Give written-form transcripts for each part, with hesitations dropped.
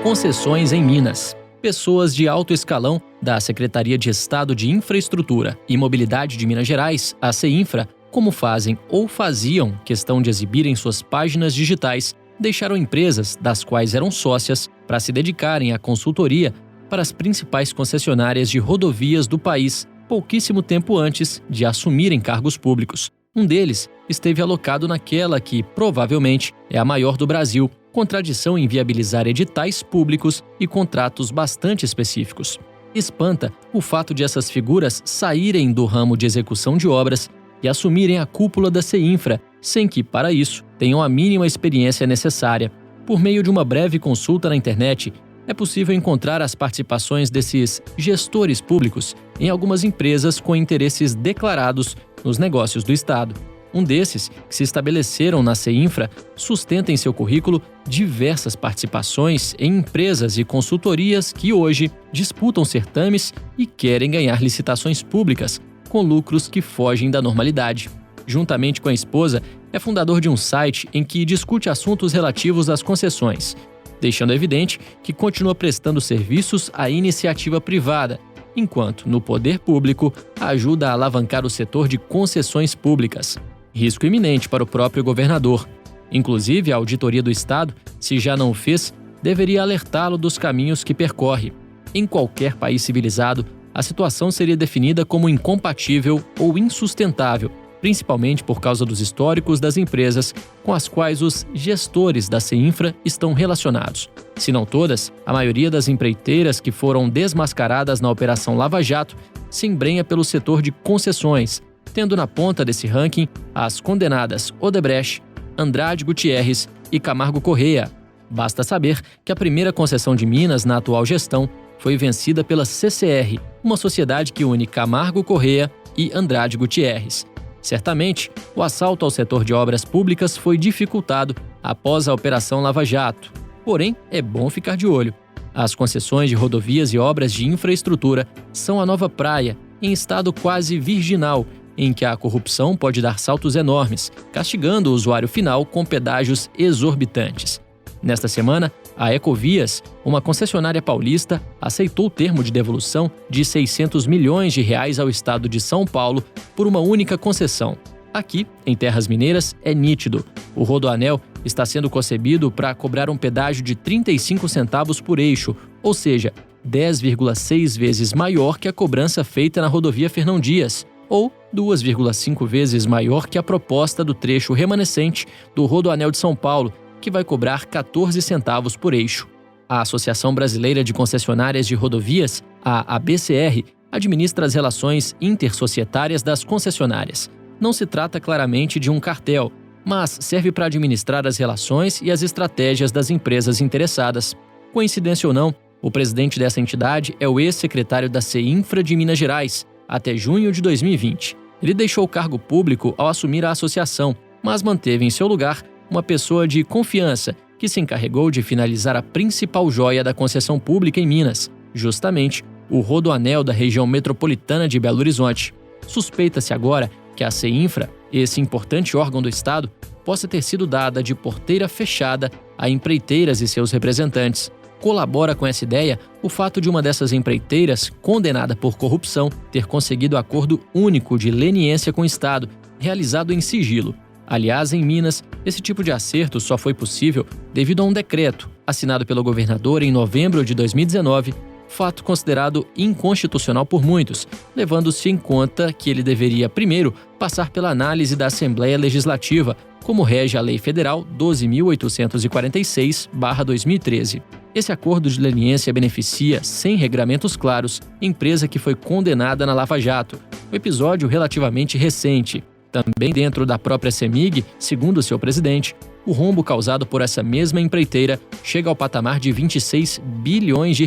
Concessões em Minas. Pessoas de alto escalão da Secretaria de Estado de Infraestrutura e Mobilidade de Minas Gerais, a CEINFRA, como fazem ou faziam questão de exibir em suas páginas digitais, deixaram empresas, das quais eram sócias, para se dedicarem à consultoria para as principais concessionárias de rodovias do país, pouquíssimo tempo antes de assumirem cargos públicos. Um deles esteve alocado naquela que, provavelmente, é a maior do Brasil, com tradição em viabilizar editais públicos e contratos bastante específicos. Espanta o fato de essas figuras saírem do ramo de execução de obras e assumirem a cúpula da CEINFRA, sem que, para isso, tenham a mínima experiência necessária. Por meio de uma breve consulta na internet, é possível encontrar as participações desses gestores públicos em algumas empresas com interesses declarados nos negócios do Estado. Um desses, que se estabeleceram na CEINFRA, sustenta em seu currículo diversas participações em empresas e consultorias que hoje disputam certames e querem ganhar licitações públicas, com lucros que fogem da normalidade. Juntamente com a esposa, é fundador de um site em que discute assuntos relativos às concessões, deixando evidente que continua prestando serviços à iniciativa privada, enquanto, no poder público, ajuda a alavancar o setor de concessões públicas. Risco iminente para o próprio governador. Inclusive, a Auditoria do Estado, se já não o fez, deveria alertá-lo dos caminhos que percorre. Em qualquer país civilizado, a situação seria definida como incompatível ou insustentável, principalmente por causa dos históricos das empresas com as quais os gestores da CEINFRA estão relacionados. Se não todas, a maioria das empreiteiras que foram desmascaradas na Operação Lava Jato se embrenha pelo setor de concessões, tendo na ponta desse ranking as condenadas Odebrecht, Andrade Gutierrez e Camargo Corrêa. Basta saber que a primeira concessão de Minas na atual gestão foi vencida pela CCR, uma sociedade que une Camargo Corrêa e Andrade Gutierrez. Certamente, o assalto ao setor de obras públicas foi dificultado após a Operação Lava Jato. Porém, é bom ficar de olho. As concessões de rodovias e obras de infraestrutura são a nova praia, em estado quase virginal, em que a corrupção pode dar saltos enormes, castigando o usuário final com pedágios exorbitantes. Nesta semana, a Ecovias, uma concessionária paulista, aceitou o termo de devolução de R$600 milhões ao estado de São Paulo por uma única concessão. Aqui, em terras mineiras, é nítido. O Rodoanel está sendo concebido para cobrar um pedágio de 35 centavos por eixo, ou seja, 10,6 vezes maior que a cobrança feita na rodovia Fernão Dias, ou 2,5 vezes maior que a proposta do trecho remanescente do Rodoanel de São Paulo, que vai cobrar 14 centavos por eixo. A Associação Brasileira de Concessionárias de Rodovias, a ABCR, administra as relações intersocietárias das concessionárias. Não se trata claramente de um cartel, mas serve para administrar as relações e as estratégias das empresas interessadas. Coincidência ou não, o presidente dessa entidade é o ex-secretário da CEINFRA de Minas Gerais, até junho de 2020. Ele deixou o cargo público ao assumir a associação, mas manteve em seu lugar uma pessoa de confiança que se encarregou de finalizar a principal joia da concessão pública em Minas, justamente o Rodoanel da região metropolitana de Belo Horizonte. Suspeita-se agora que a CEINFRA, esse importante órgão do Estado, possa ter sido dada de porteira fechada a empreiteiras e seus representantes. Colabora com essa ideia o fato de uma dessas empreiteiras, condenada por corrupção, ter conseguido acordo único de leniência com o Estado, realizado em sigilo. Aliás, em Minas, esse tipo de acerto só foi possível devido a um decreto, assinado pelo governador em novembro de 2019, fato considerado inconstitucional por muitos, levando-se em conta que ele deveria, primeiro, passar pela análise da Assembleia Legislativa, como rege a Lei Federal 12.846/2013. Esse acordo de leniência beneficia, sem regramentos claros, empresa que foi condenada na Lava Jato, um episódio relativamente recente. Também dentro da própria CEMIG, segundo seu presidente, o rombo causado por essa mesma empreiteira chega ao patamar de R$26 bilhões,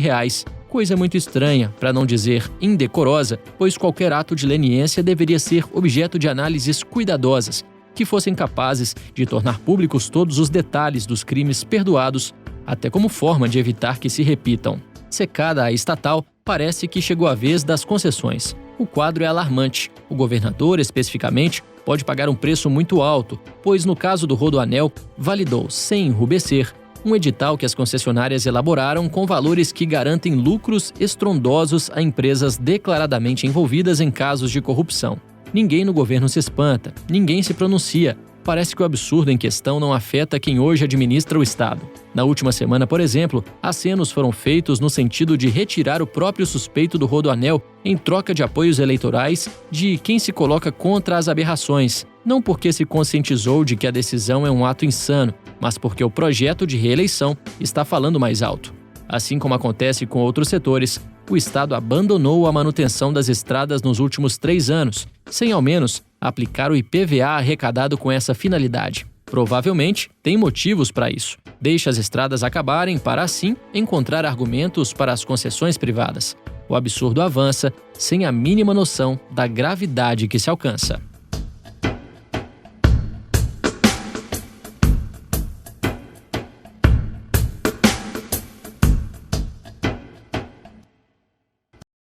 coisa muito estranha, para não dizer indecorosa, pois qualquer ato de leniência deveria ser objeto de análises cuidadosas, que fossem capazes de tornar públicos todos os detalhes dos crimes perdoados, até como forma de evitar que se repitam. Secada a estatal, parece que chegou a vez das concessões. O quadro é alarmante. O governador, especificamente, pode pagar um preço muito alto, pois no caso do Rodoanel, validou, sem enrubescer, um edital que as concessionárias elaboraram com valores que garantem lucros estrondosos a empresas declaradamente envolvidas em casos de corrupção. Ninguém no governo se espanta, ninguém se pronuncia. Parece que o absurdo em questão não afeta quem hoje administra o Estado. Na última semana, por exemplo, acenos foram feitos no sentido de retirar o próprio suspeito do Rodoanel em troca de apoios eleitorais de quem se coloca contra as aberrações, não porque se conscientizou de que a decisão é um ato insano, mas porque o projeto de reeleição está falando mais alto. Assim como acontece com outros setores, o Estado abandonou a manutenção das estradas nos últimos 3 anos, sem ao menos aplicar o IPVA arrecadado com essa finalidade. Provavelmente tem motivos para isso. Deixa as estradas acabarem para, assim, encontrar argumentos para as concessões privadas. O absurdo avança sem a mínima noção da gravidade que se alcança.